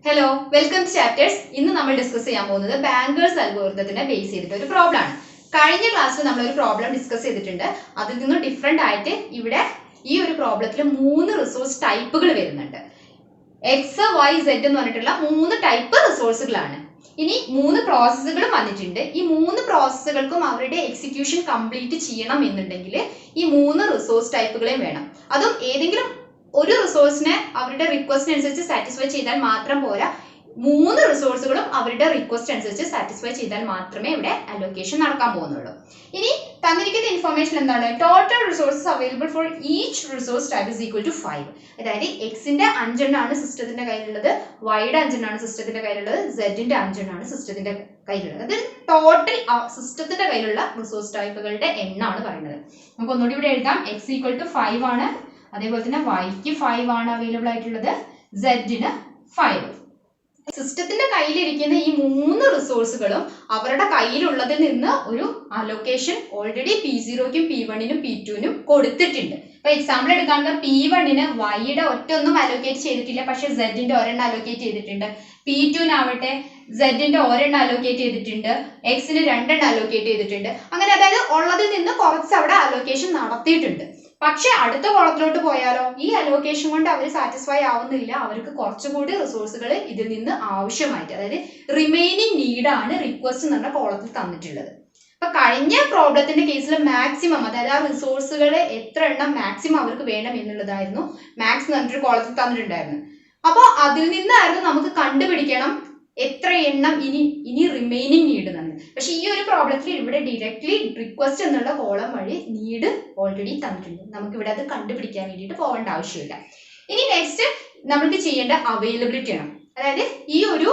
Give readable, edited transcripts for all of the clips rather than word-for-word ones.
Hello, welcome to Chapters. ഇന്ന് നമ്മൾ discuss ചെയ്യാൻ പോകുന്നത് ബാങ്കേഴ്സ് അൽഗോരിതത്തിനെ ബേസ് ചെയ്തിട്ട് ഒരു പ്രോബ്ലം ആണ്. കഴിഞ്ഞ ക്ലാസ്സിൽ നമ്മൾ ഒരു പ്രോബ്ലം ഡിസ്കസ് ചെയ്തിട്ടുണ്ട്. അതിൽ നിന്ന് ഡിഫറെന്റ് ആയിട്ട് ഇവിടെ ഈ ഒരു പ്രോബ്ലത്തിൽ മൂന്ന് റിസോഴ്സ് ടൈപ്പുകൾ വരുന്നുണ്ട്. എക്സ് വൈ സെഡ് എന്ന് പറഞ്ഞിട്ടുള്ള മൂന്ന് ടൈപ്പ് റിസോഴ്സുകളാണ്. ഇനി മൂന്ന് പ്രോസസ്സുകളും വന്നിട്ടുണ്ട്. ഈ മൂന്ന് പ്രോസസ്സുകൾക്കും അവരുടെ എക്സിക്യൂഷൻ കംപ്ലീറ്റ് ചെയ്യണം എന്നുണ്ടെങ്കിൽ ഈ മൂന്ന് റിസോഴ്സ് ടൈപ്പുകളെയും വേണം. അതും ഏതെങ്കിലും ഒരു റിസോഴ്സിനെ അവരുടെ റിക്വസ്റ്റ് അനുസരിച്ച് സാറ്റിസ്ഫൈ ചെയ്താൽ മാത്രം പോരാ, മൂന്ന് റിസോഴ്സുകളും അവരുടെ റിക്വസ്റ്റ് അനുസരിച്ച് സാറ്റിസ്ഫൈ ചെയ്താൽ മാത്രമേ ഇവിടെ അലോക്കേഷൻ നടക്കാൻ പോകുന്നുള്ളൂ. ഇനി തന്നിരിക്കുന്ന ഇൻഫർമേഷൻ എന്താണ്? Total resources available for each resource type is equal to 5. അതായത് എക്സിന്റെ 5 എണ്ണമാണ് സിസ്റ്റത്തിന്റെ കയ്യിലുള്ളത്, വൈയുടെ 5 എണ്ണമാണ് സിസ്റ്റത്തിന്റെ കയ്യിലുള്ളത്, സെഡിന്റെ 5 എണ്ണമാണ് സിസ്റ്റത്തിന്റെ കയ്യിലുള്ളത്. അത് ടോട്ടൽ സിസ്റ്റത്തിന്റെ കയ്യിലുള്ള റിസോഴ്സ് ടൈപ്പുകളുടെ എണ്ണമാണ് പറയുന്നത്. നമുക്ക് ഒന്നുകൂടി ഇവിടെ എഴുതാം. എക്സ് ഈക്വൽ ടു 5 ആണ്, അതേപോലെ തന്നെ വൈക്ക് 5 ആണ് അവൈലബിൾ ആയിട്ടുള്ളത്, സെഡിന് 5. സിസ്റ്റത്തിന്റെ കയ്യിലിരിക്കുന്ന ഈ മൂന്ന് റിസോഴ്സുകളും അവരുടെ കയ്യിലുള്ളതിൽ നിന്ന് ഒരു അലൊക്കേഷൻ ഓൾറെഡി P0ക്കും P1നും P2നും കൊടുത്തിട്ടുണ്ട്. ഇപ്പൊ എക്സാമ്പിൾ എടുക്കാണ്ട് P1ന് വൈയുടെ ഒറ്റൊന്നും അലോക്കേറ്റ് ചെയ്തിട്ടില്ല, പക്ഷെ സെഡിന്റെ ഒരെണ്ണം അലോക്കേറ്റ് ചെയ്തിട്ടുണ്ട്. P2നാവട്ടെ സെഡിന്റെ ഒരെണ്ണം അലോക്കേറ്റ് ചെയ്തിട്ടുണ്ട്, എക്സിന് 2 എണ്ണം അലോക്കേറ്റ് ചെയ്തിട്ടുണ്ട്. അങ്ങനെ അതായത് ഉള്ളതിൽ നിന്ന് കുറച്ച് അവിടെ അലോക്കേഷൻ നടത്തിയിട്ടുണ്ട്. പക്ഷെ അടുത്ത കോളത്തിലോട്ട് പോയാലോ ഈ അലോക്കേഷൻ കൊണ്ട് അവർ സാറ്റിസ്ഫൈ ആവുന്നില്ല, അവർക്ക് കുറച്ചുകൂടി റിസോഴ്സുകൾ ഇതിൽ നിന്ന് ആവശ്യമായിട്ട്, അതായത് റിമൈനിങ് നീഡാണ് റിക്വസ്റ്റ് എന്നുള്ള കോളത്തിൽ തന്നിട്ടുള്ളത്. അപ്പൊ കഴിഞ്ഞ പ്രോബ്ലത്തിന്റെ കേസിൽ മാക്സിമം, അതായത് ആ റിസോഴ്സുകൾ എത്ര എണ്ണം മാക്സിമം അവർക്ക് വേണം എന്നുള്ളതായിരുന്നു മാക്സ് എന്ന് പറഞ്ഞിട്ടൊരു കോളത്തിൽ തന്നിട്ടുണ്ടായിരുന്നു. അപ്പൊ അതിൽ നിന്നായിരുന്നു നമുക്ക് കണ്ടുപിടിക്കണം എത്ര എണ്ണം ഇനി റിമൈനിങ് നീഡ് എന്ന്. പക്ഷെ ഈ ഒരു പ്രോബ്ലത്തിൽ ഇവിടെ ഡയറക്ട്ലി റിക്വസ്റ്റ് എന്നുള്ള കോളം വഴി നീഡ് ഓൾറെഡി തന്നിട്ടുണ്ട്. നമുക്ക് ഇവിടെ അത് കണ്ടുപിടിക്കാൻ വേണ്ടിയിട്ട് പോകേണ്ട ആവശ്യമില്ല. ഇനി നെക്സ്റ്റ് നമുക്ക് ചെയ്യേണ്ട അവൈലബിലിറ്റി ആണ്. അതായത് ഈ ഒരു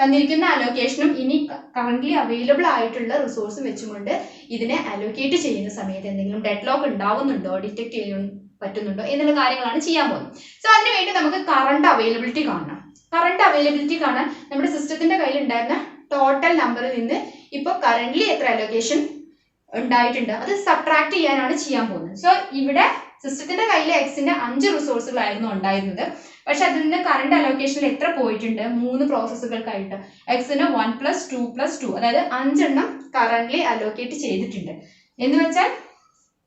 തന്നിരിക്കുന്ന അലോക്കേഷനും ഇനി കറന്റ്ലി അവൈലബിൾ ആയിട്ടുള്ള റിസോഴ്സും വെച്ചുകൊണ്ട് ഇതിനെ അലോക്കേറ്റ് ചെയ്യുന്ന സമയത്ത് എന്തെങ്കിലും ഡെഡ്ലോക്ക് ഉണ്ടാവുന്നുണ്ടോ, ഡിറ്റക്ട് ചെയ്യാൻ പറ്റുന്നുണ്ടോ എന്നുള്ള കാര്യങ്ങളാണ് ചെയ്യാൻ പോകുന്നത്. സോ അതിനുവേണ്ടി നമുക്ക് കറണ്ട് അവൈലബിലിറ്റി കാണണം. കറണ്ട് അവൈലബിലിറ്റി കാണാൻ നമ്മുടെ സിസ്റ്റത്തിന്റെ കയ്യിൽ ഉണ്ടായിരുന്ന ടോട്ടൽ നമ്പറിൽ നിന്ന് ഇപ്പൊ കറന്റ്ലി എത്ര അലോക്കേഷൻ ഉണ്ടായിട്ടുണ്ട് അത് സബ്ട്രാക്ട് ചെയ്യാനാണ് ചെയ്യാൻ പോകുന്നത്. സോ ഇവിടെ സിസ്റ്റത്തിന്റെ കയ്യിൽ എക്സിന്റെ 5 റിസോഴ്സുകളായിരുന്നു ഉണ്ടായിരുന്നത്. പക്ഷെ അതിൽ നിന്ന് കറണ്ട് അലോക്കേഷനിൽ എത്ര പോയിട്ടുണ്ട്? 3 പ്രോസസ്സുകൾക്കായിട്ട് എക്സിന് 1 + 2 + 2, അതായത് 5 എണ്ണം കറന്റ്ലി അലോക്കേറ്റ് ചെയ്തിട്ടുണ്ട്. എന്ന് വെച്ചാൽ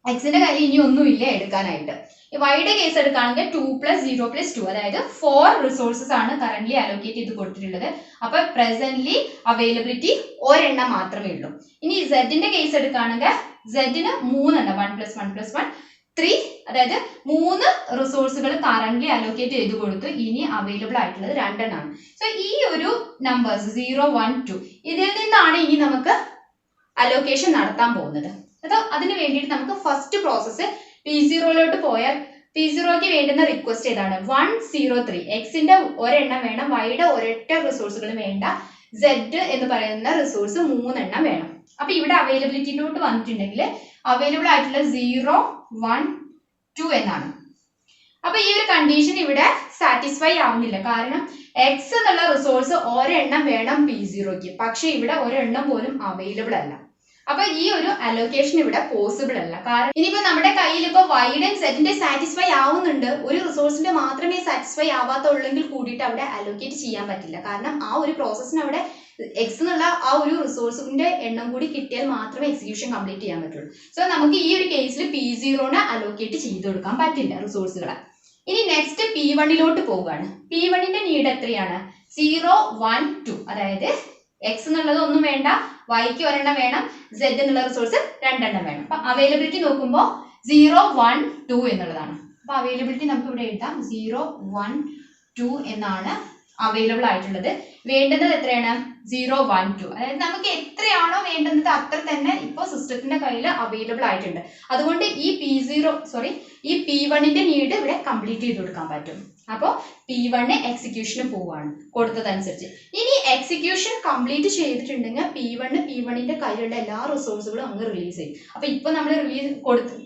എക്സിന്റെ കയ്യിൽ ഇനി ഒന്നുമില്ല എടുക്കാനായിട്ട്. വൈയുടെ കേസ് എടുക്കുകയാണെങ്കിൽ 2 + 0 + 2, അതായത് 4 റിസോഴ്സസ് ആണ് കറന്റ്ലി അലോക്കേറ്റ് ചെയ്ത് കൊടുത്തിട്ടുള്ളത്. അപ്പൊ പ്രസന്റ്ലി അവൈലബിലിറ്റി ഒരെണ്ണം മാത്രമേ ഉള്ളൂ. ഇനി സെഡിന്റെ കേസ് എടുക്കുകയാണെങ്കിൽ സെഡിന് 3 എണ്ണം, 1 + 1 + 1 3, അതായത് 3 റിസോഴ്സുകൾ കറന്റ്ലി അലോക്കേറ്റ് ചെയ്ത് കൊടുത്തു. ഇനി അവൈലബിൾ ആയിട്ടുള്ളത് 2 എണ്ണമാണ്. സോ ഈ ഒരു നമ്പേഴ്സ് 0, 1, 2 ഇതിൽ നിന്നാണ് ഇനി നമുക്ക് അലോക്കേഷൻ നടത്താൻ പോകുന്നത്. അതിന് വേണ്ടിയിട്ട് നമുക്ക് ഫസ്റ്റ് പ്രോസസ്സ് P0ലോട്ട് പോയാൽ P0ക്ക് വേണ്ടുന്ന റിക്വസ്റ്റ് ഏതാണ്? 103. എക്സിന്റെ ഒരെണ്ണം വേണം, വൈയുടെ ഒരൊറ്റ റിസോഴ്സുകളും വേണ്ട, സെഡ് എന്ന് പറയുന്ന റിസോഴ്സ് 3 എണ്ണം വേണം. അപ്പൊ ഇവിടെ അവൈലബിലിറ്റിയിലോട്ട് വന്നിട്ടുണ്ടെങ്കിൽ അവൈലബിൾ ആയിട്ടുള്ള 0, 1, 2 എന്നാണ്. അപ്പൊ ഈ ഒരു കണ്ടീഷൻ ഇവിടെ സാറ്റിസ്ഫൈ ആവുന്നില്ല. കാരണം എക്സ് എന്നുള്ള റിസോഴ്സ് ഒരെണ്ണം വേണം P0ക്ക്, പക്ഷെ ഇവിടെ ഒരെണ്ണം പോലും അവൈലബിൾ അല്ല. അപ്പൊ ഈ ഒരു അലോക്കേഷൻ ഇവിടെ പോസിബിൾ അല്ല. കാരണം ഇനിയിപ്പോ നമ്മുടെ കയ്യിൽ ഇപ്പൊ വൈഡ് ആൻഡ് സെറ്റിന്റെ സാറ്റിസ്ഫൈ ആവുന്നുണ്ട്, ഒരു റിസോഴ്സിന്റെ മാത്രമേ സാറ്റിസ്ഫൈ ആവാത്തുള്ളെങ്കിൽ കൂടിയിട്ട് അവിടെ അലോക്കേറ്റ് ചെയ്യാൻ പറ്റില്ല. കാരണം ആ ഒരു പ്രോസസ്സിന് അവിടെ എക്സ് എന്നുള്ള ആ ഒരു റിസോഴ്സിന്റെ എണ്ണം കൂടി കിട്ടിയാൽ മാത്രമേ എക്സിക്യൂഷൻ കംപ്ലീറ്റ് ചെയ്യാൻ പറ്റുള്ളൂ. സോ നമുക്ക് ഈ ഒരു കേസിൽ P0നെ അലോക്കേറ്റ് ചെയ്ത് കൊടുക്കാൻ പറ്റില്ല റിസോഴ്സുകളെ. ഇനി നെക്സ്റ്റ് P1ലോട്ട് പോവുകയാണ്. P1ന്റെ നീഡ് എത്രയാണ്? 0, 1, 2, അതായത് എക്സ് എന്നുള്ളത് ഒന്നും വേണ്ട, വൈക്ക് ഒരെണ്ണം വേണം, സെഡ് എന്നുള്ള റിസോഴ്സ് 2 എണ്ണം വേണം. അപ്പൊ അവൈലബിലിറ്റി നോക്കുമ്പോൾ 0, 1, 2 എന്നുള്ളതാണ്. അപ്പൊ അവൈലബിലിറ്റി നമുക്ക് ഇവിടെ എഴുതാം. 0, 1, 2 എന്നാണ് അവൈലബിൾ ആയിട്ടുള്ളത്. വേണ്ടുന്നത് എത്രയാണ്? 0, 1, 2. അതായത് നമുക്ക് എത്രയാണോ വേണ്ടുന്നത് അത്ര തന്നെ ഇപ്പൊ സിസ്റ്റത്തിന്റെ കയ്യിൽ അവൈലബിൾ ആയിട്ടുണ്ട്. അതുകൊണ്ട് ഈ P1ന്റെ നീഡ് ഇവിടെ കംപ്ലീറ്റ് ചെയ്ത് കൊടുക്കാൻ പറ്റും. അപ്പോൾ P1 എക്സിക്യൂഷന് പോവാണ് കൊടുത്തതനുസരിച്ച്. ഇനി എക്സിക്യൂഷൻ കംപ്ലീറ്റ് ചെയ്തിട്ടുണ്ടെങ്കിൽ P1ന്റെ കയ്യിലുള്ള എല്ലാ റിസോഴ്സുകളും അങ്ങ് റിലീസ് ചെയ്യും. അപ്പൊ ഇപ്പൊ നമ്മൾ റിലീസ് കൊടുത്തു.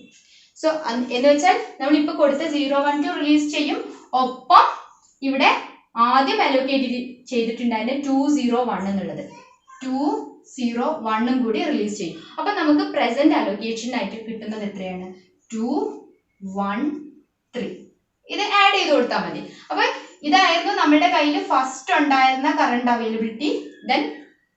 സോ എന്ന് വെച്ചാൽ നമ്മളിപ്പോ കൊടുത്ത 0, 1, 2 റിലീസ് ചെയ്യും. ഒപ്പം ഇവിടെ ആദ്യം അലോക്കേറ്റ് ചെയ്തിട്ടുണ്ടായിരുന്നു 2, 0, 1 എന്നുള്ളത് 2, 0, 1 കൂടി റിലീസ് ചെയ്യും. അപ്പൊ നമുക്ക് പ്രസന്റ് അലോക്കേഷൻ ആയിട്ട് കിട്ടുന്നത് എത്രയാണ്? 2, 1, 3. ഇത് ആഡ് ചെയ്ത് കൊടുത്താൽ മതി. അപ്പൊ ഇതായിരുന്നു നമ്മുടെ കയ്യിൽ ഫസ്റ്റ് ഉണ്ടായിരുന്ന current availability. Then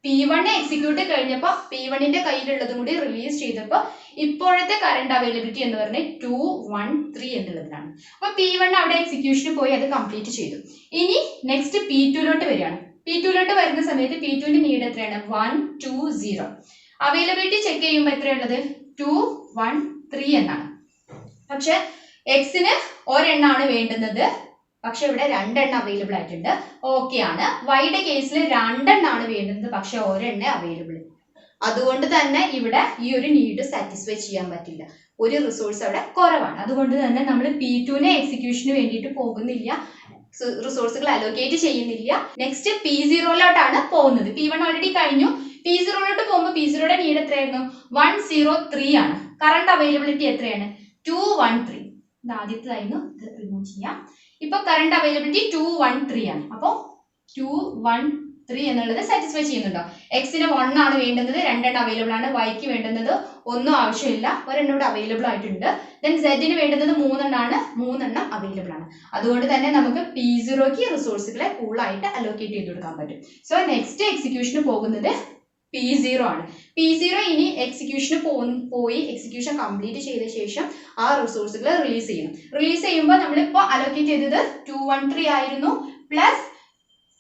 P1 execute കഴിഞ്ഞപ്പോൾ P1ന്റെ കയ്യിലുള്ളതും കൂടി റിലീസ് ചെയ്തപ്പോൾ ഇപ്പോഴത്തെ കറണ്ട് അവൈലബിലിറ്റി എന്ന് പറഞ്ഞാൽ 213 എന്നുള്ളതാണ്. അപ്പൊ P1 അവിടെ എക്സിക്യൂഷന് പോയി അത് കംപ്ലീറ്റ് ചെയ്തു. ഇനി നെക്സ്റ്റ് P2ലോട്ട് വരികയാണ്. P2ലോട്ട് വരുന്ന സമയത്ത് P2ന്റെ നീഡ് എത്രയാണ്? 120. അവൈലബിലിറ്റി ചെക്ക് ചെയ്യുമ്പോൾ എത്രയുള്ളത്? 213 എന്നാണ്. പക്ഷെ എക്സിന് ഒരെണ്ണമാണ് വേണ്ടുന്നത്, പക്ഷെ ഇവിടെ രണ്ടെണ്ണം അവൈലബിൾ ആയിട്ടുണ്ട്. ഓക്കെ ആണ്. വൈയുടെ കേസിൽ രണ്ടെണ്ണമാണ് വേണ്ടുന്നത്, പക്ഷെ ഒരെണ്ണേ അവൈലബിൾ. അതുകൊണ്ട് തന്നെ ഇവിടെ ഈ ഒരു നീഡ് സാറ്റിസ്ഫൈ ചെയ്യാൻ പറ്റില്ല. ഒരു റിസോഴ്സ് അവിടെ കുറവാണ്. അതുകൊണ്ട് തന്നെ നമ്മൾ P2നെ എക്സിക്യൂഷന് വേണ്ടിയിട്ട് പോകുന്നില്ല, റിസോഴ്സുകൾ അലോക്കേറ്റ് ചെയ്യുന്നില്ല. നെക്സ്റ്റ് P0ലോട്ടാണ് പോകുന്നത്. P1 ഓൾറെഡി കഴിഞ്ഞു. P0ലോട്ട് പോകുമ്പോൾ P0യുടെ നീഡ് എത്രയായിരുന്നു? 103 ആണ്. കറണ്ട് അവൈലബിലിറ്റി എത്രയാണ്? 213. ഇത് ആദ്യത്തേതായിരുന്നു, ഇത് റിമൂവ് ചെയ്യാം. ഇപ്പൊ കറണ്ട് അവൈലബിലിറ്റി 213 ആണ്. അപ്പോൾ 213 എന്നുള്ളത് സാറ്റിസ്ഫൈ ചെയ്യുന്നുണ്ടോ? എക്സിന് 1 ആണ് വേണ്ടുന്നത്, രണ്ടെണ്ണം അവൈലബിൾ ആണ്. വൈക്ക് വേണ്ടുന്നത് ഒന്നും ആവശ്യമില്ല, ഒരെണ്ണം ഇവിടെ അവൈലബിൾ ആയിട്ടുണ്ട്. ദെൻ സെഡിന് വേണ്ടുന്നത് 3 എണ്ണമാണ്, 3 എണ്ണം അവൈലബിൾ ആണ്. അതുകൊണ്ട് തന്നെ നമുക്ക് P0ക്ക് റിസോഴ്സുകളെ ഫുള്ളായിട്ട് അലോക്കേറ്റ് ചെയ്ത് കൊടുക്കാൻ പറ്റും. സോ നെക്സ്റ്റ് എക്സിക്യൂഷന് പോകുന്നത് P0 ആണ്. P0 ഇനി എക്സിക്യൂഷന് പോയി എക്സിക്യൂഷൻ കംപ്ലീറ്റ് ചെയ്ത ശേഷം ആ റിസോഴ്സുകൾ റിലീസ് ചെയ്യണം. റിലീസ് ചെയ്യുമ്പോൾ നമ്മളിപ്പോൾ അലോക്കേറ്റ് ചെയ്തത് 213 ആയിരുന്നു. പ്ലസ്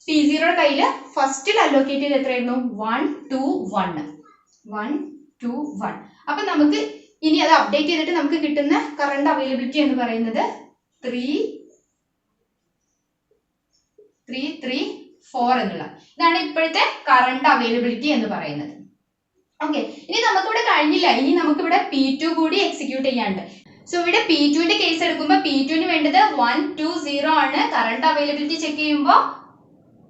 P0യുടെ കയ്യിൽ ഫസ്റ്റിൽ അലോക്കേറ്റ് ചെയ്ത് എത്രയായിരുന്നു? 121. അപ്പൊ നമുക്ക് ഇനി അത് അപ്ഡേറ്റ് ചെയ്തിട്ട് നമുക്ക് കിട്ടുന്ന കറണ്ട് അവൈലബിലിറ്റി എന്ന് പറയുന്നത് 334 എന്നുള്ള ഇതാണ് ഇപ്പോഴത്തെ കറണ്ട് അവൈലബിലിറ്റി എന്ന് പറയുന്നത്. ഓക്കെ, ഇനി നമുക്കിവിടെ കഴിഞ്ഞില്ല. ഇനി നമുക്കിവിടെ P2 കൂടി എക്സിക്യൂട്ട് ചെയ്യാനുണ്ട്. സോ ഇവിടെ P2ന്റെ കേസ് എടുക്കുമ്പോൾ P2ന് വേണ്ടത് 120 ആണ്. കറണ്ട് അവൈലബിലിറ്റി ചെക്ക് ചെയ്യുമ്പോൾ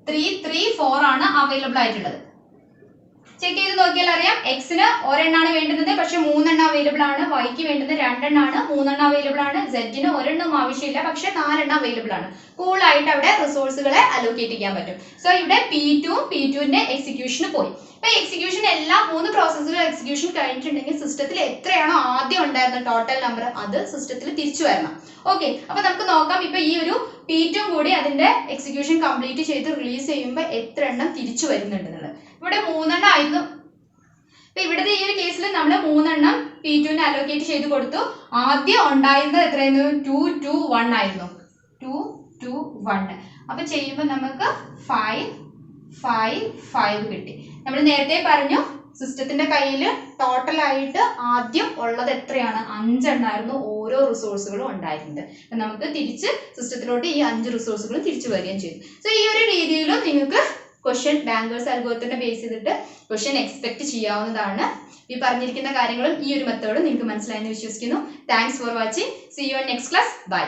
334 ആണ് അവൈലബിൾ ആയിട്ടുള്ളത്. ചെക്ക് ചെയ്ത് നോക്കിയാൽ അറിയാം, എക്സിന് ഒരെണ്ണമാണ് വേണ്ടുന്നത്, പക്ഷെ 3 എണ്ണം അവൈലബിൾ ആണ്. വൈക്ക് വേണ്ടത് 2 എണ്ണമാണ്, 3 എണ്ണം അവൈലബിൾ ആണ്. സെഡിന് ഒരെണ്ണം ആവശ്യമില്ല, പക്ഷെ 4 എണ്ണം അവൈലബിൾ ആണ്. കൂളായിട്ട് അവിടെ റിസോഴ്സുകളെ അലോക്കേറ്റ് ചെയ്യാൻ പറ്റും. സോ ഇവിടെ P2ന്റെ എക്സിക്യൂഷന് പോയി. ഇപ്പൊ എക്സിക്യൂഷൻ എല്ലാ 3 പ്രോസസ്സുകളും എക്സിക്യൂഷൻ കഴിഞ്ഞിട്ടുണ്ടെങ്കിൽ സിസ്റ്റത്തിൽ എത്രയാണോ ആദ്യം ഉണ്ടായിരുന്ന ടോട്ടൽ നമ്പർ അത് സിസ്റ്റത്തിൽ തിരിച്ചു വരണം. ഓക്കെ, അപ്പൊ നമുക്ക് നോക്കാം ഇപ്പൊ ഈ ഒരു P2 കൂടി അതിന്റെ എക്സിക്യൂഷൻ കംപ്ലീറ്റ് ചെയ്ത് റിലീസ് ചെയ്യുമ്പോൾ എത്ര എണ്ണം തിരിച്ചു വരുന്നുണ്ടെന്നുള്ളത്. ഇവിടെ 3 എണ്ണം ആയിരുന്നു. ഇപ്പൊ ഇവിടുത്തെ ഈ ഒരു കേസിൽ നമ്മൾ 3 എണ്ണം P2ന് അലോക്കേറ്റ് ചെയ്ത് കൊടുത്തു. ആദ്യം ഉണ്ടായിരുന്നത് എത്രയായിരുന്നു? 221 ആയിരുന്നു. 221. അപ്പൊ ചെയ്യുമ്പോൾ നമുക്ക് 555 കിട്ടി. നമ്മൾ നേരത്തെ പറഞ്ഞു സിസ്റ്റത്തിന്റെ കയ്യിൽ ടോട്ടൽ ആയിട്ട് ആദ്യം ഉള്ളത് എത്രയാണ്? 5 എണ്ണമായിരുന്നു ഓരോ റിസോഴ്സുകളും ഉണ്ടായിരുന്നത്. നമുക്ക് തിരിച്ച് സിസ്റ്റത്തിലോട്ട് ഈ 5 റിസോഴ്സുകളും തിരിച്ചു വരികയും ചെയ്തു. സോ ഈ ഒരു രീതിയിലും നിങ്ങൾക്ക് ക്വസ്റ്റ്യൻ ബാങ്കേഴ്സ് അൽഗോരിതത്തിനെ ബേസ് ചെയ്തിട്ട് ക്വസ്റ്റ്യൻ എക്സ്പെക്ട് ചെയ്യാവുന്നതാണ്. ഈ പറഞ്ഞിരിക്കുന്ന കാര്യങ്ങളും ഈ ഒരു മെത്തേഡും നിങ്ങൾക്ക് മനസ്സിലായെന്ന് വിശ്വസിക്കുന്നു. Thanks for watching. See you in next class. By.